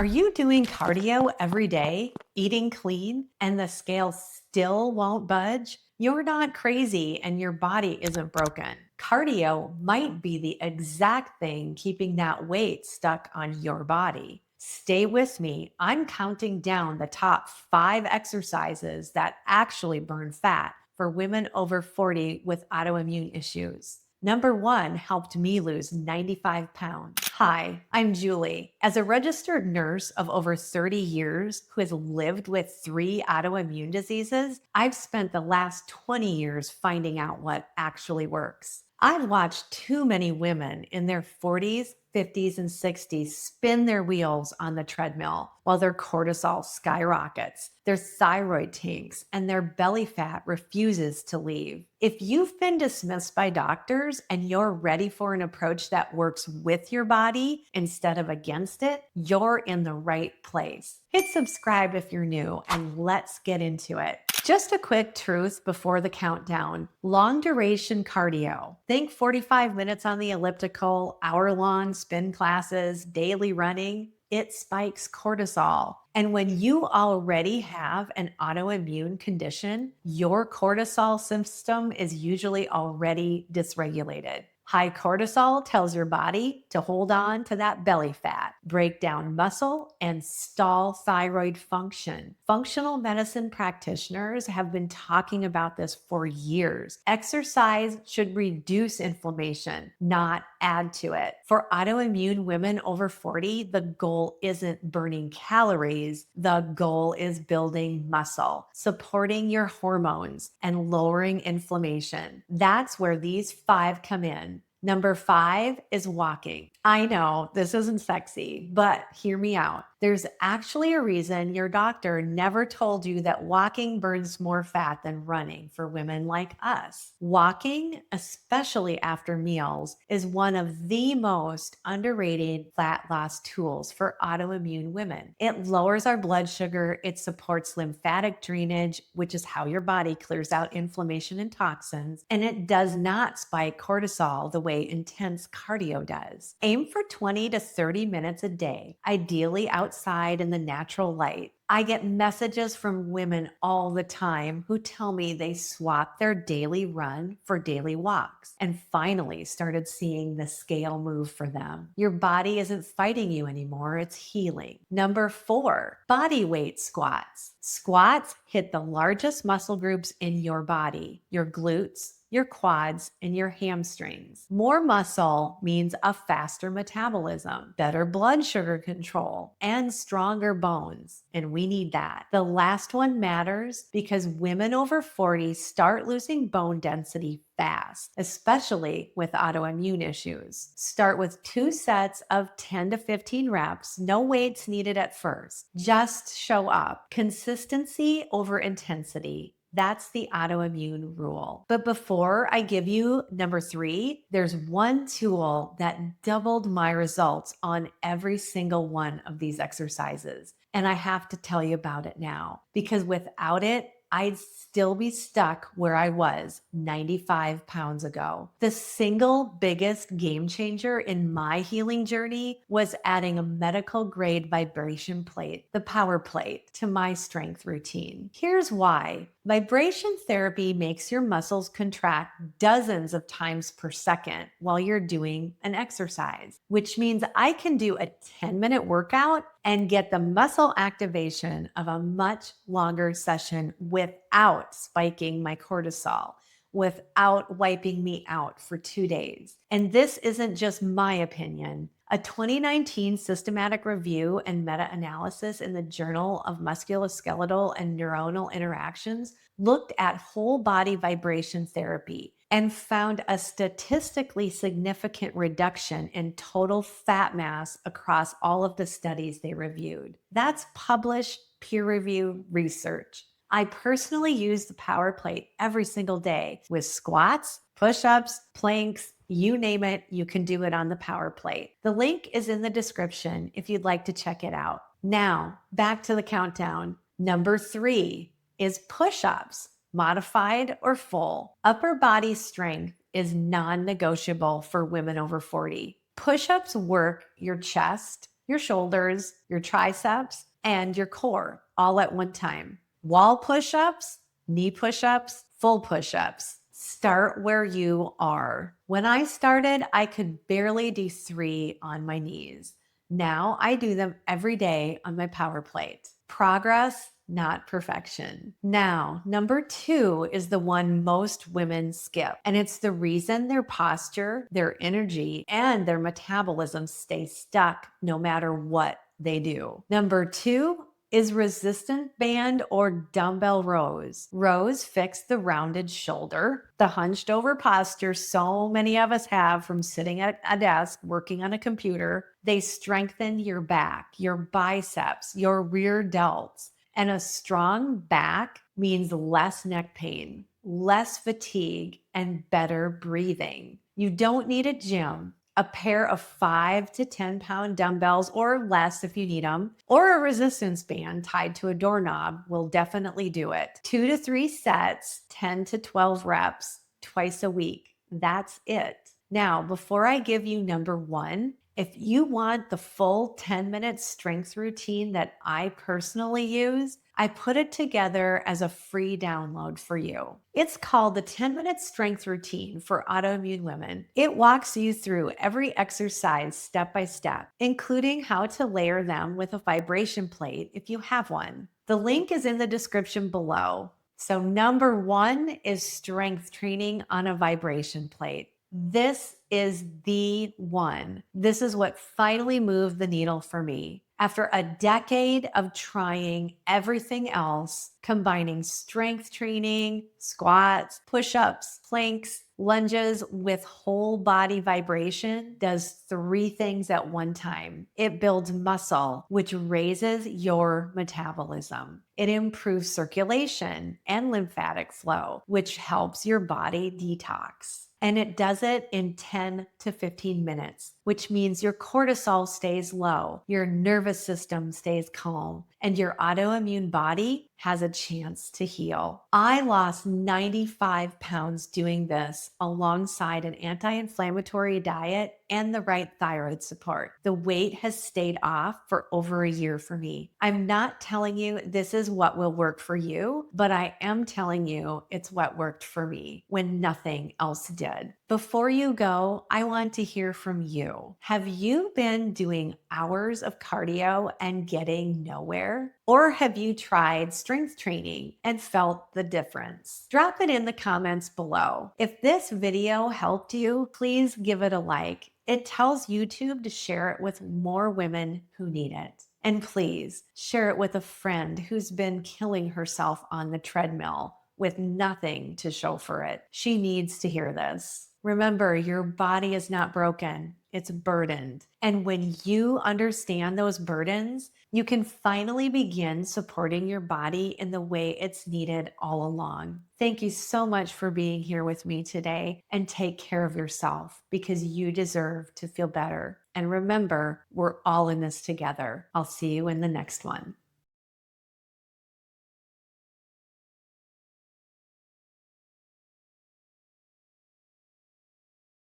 Are you doing cardio every day, eating clean, and the scale still won't budge? You're not crazy and your body isn't broken. Cardio might be the exact thing keeping that weight stuck on your body. Stay with me. I'm counting down the top 5 exercises that actually burn fat for women over 40 with autoimmune issues. Number 1 helped me lose 95 pounds. Hi, I'm Julie. As a registered nurse of over 30 years who has lived with 3 autoimmune diseases, I've spent the last 20 years finding out what actually works. I've watched too many women in their 40s, 50s, and 60s spin their wheels on the treadmill while their cortisol skyrockets, their thyroid tanks, and their belly fat refuses to leave. If you've been dismissed by doctors and you're ready for an approach that works with your body instead of against it, you're in the right place. Hit subscribe if you're new, and let's get into it. Just a quick truth before the countdown. Long duration cardio. Think 45 minutes on the elliptical, hour-long spin classes, daily running. It spikes cortisol. And when you already have an autoimmune condition, your cortisol system is usually already dysregulated. High cortisol tells your body to hold on to that belly fat, break down muscle, and stall thyroid function. Functional medicine practitioners have been talking about this for years. Exercise should reduce inflammation, not add to it. For autoimmune women over 40, the goal isn't burning calories. The goal is building muscle, supporting your hormones, and lowering inflammation. That's where these 5 come in. Number 5 is walking. I know this isn't sexy, but hear me out. There's actually a reason your doctor never told you that walking burns more fat than running for women like us. Walking, especially after meals, is one of the most underrated fat loss tools for autoimmune women. It lowers our blood sugar, it supports lymphatic drainage, which is how your body clears out inflammation and toxins, and it does not spike cortisol the way intense cardio does. Aim for 20 to 30 minutes a day, ideally outside in the natural light. I get messages from women all the time who tell me they swapped their daily run for daily walks and finally started seeing the scale move for them. Your body isn't fighting you anymore, it's healing. Number 4, bodyweight squats. Squats hit the largest muscle groups in your body, your glutes, your quads, and your hamstrings. More muscle means a faster metabolism, better blood sugar control, and stronger bones. And we need that. The last one matters because women over 40 start losing bone density fast, especially with autoimmune issues. Start with 2 sets of 10 to 15 reps, no weights needed at first. Just show up. Consistency over intensity. That's the autoimmune rule. But before I give you number 3, there's one tool that doubled my results on every single one of these exercises. And I have to tell you about it now because without it, I'd still be stuck where I was 95 pounds ago. The single biggest game changer in my healing journey was adding a medical grade vibration plate, the power plate, to my strength routine. Here's why. Vibration therapy makes your muscles contract dozens of times per second while you're doing an exercise, which means I can do a 10-minute workout and get the muscle activation of a much longer session without spiking my cortisol, without wiping me out for 2 days. And this isn't just my opinion. A 2019 systematic review and meta-analysis in the Journal of Musculoskeletal and Neuronal Interactions looked at whole body vibration therapy and found a statistically significant reduction in total fat mass across all of the studies they reviewed. That's published peer-reviewed research. I personally use the power plate every single day with squats, push-ups, planks, you name it, you can do it on the power plate. The link is in the description if you'd like to check it out. Now, back to the countdown. Number 3 is push-ups, modified or full. Upper body strength is non-negotiable for women over 40. Push-ups work your chest, your shoulders, your triceps, and your core all at one time. Wall push-ups, knee push-ups, full push-ups. Start where you are. When I started, I could barely do 3 on my knees. Now I do them every day on my power plate. Progress, not perfection. Now, number 2 is the one most women skip, and it's the reason their posture, their energy, and their metabolism stay stuck no matter what they do. Number 2 is resistant band or dumbbell rows. Rows fix the rounded shoulder, the hunched over posture so many of us have from sitting at a desk working on a computer. They strengthen your back, your biceps, your rear delts. And a strong back means less neck pain, less fatigue, and better breathing. You don't need a gym. A pair of 5 to 10 pound dumbbells or less if you need them, or a resistance band tied to a doorknob will definitely do it. 2 to 3 sets, 10 to 12 reps twice a week. That's it. Now, before I give you number 1, if you want the full 10-minute strength routine that I personally use, I put it together as a free download for you. It's called the 10-minute strength routine for autoimmune women. It walks you through every exercise step by step, including how to layer them with a vibration plate if you have one. The link is in the description below. So number 1 is strength training on a vibration plate. This is the one. This is what finally moved the needle for me. After a decade of trying everything else, combining strength training, squats, push-ups, planks, lunges with whole body vibration does 3 things at one time. It builds muscle, which raises your metabolism. It improves circulation and lymphatic flow, which helps your body detox. And it does it in 10 to 15 minutes, which means your cortisol stays low, your nervous system stays calm, and your autoimmune body has a chance to heal. I lost 95 pounds doing this alongside an anti-inflammatory diet and the right thyroid support. The weight has stayed off for over a year for me. I'm not telling you this is what will work for you, but I am telling you it's what worked for me when nothing else did. Before you go, I want to hear from you. Have you been doing hours of cardio and getting nowhere? Or have you tried strength training and felt the difference? Drop it in the comments below. If this video helped you, please give it a like. It tells YouTube to share it with more women who need it. And please share it with a friend who's been killing herself on the treadmill with nothing to show for it. She needs to hear this. Remember, your body is not broken. It's burdened. And when you understand those burdens, you can finally begin supporting your body in the way it's needed all along. Thank you so much for being here with me today, and take care of yourself because you deserve to feel better. And remember, we're all in this together. I'll see you in the next one.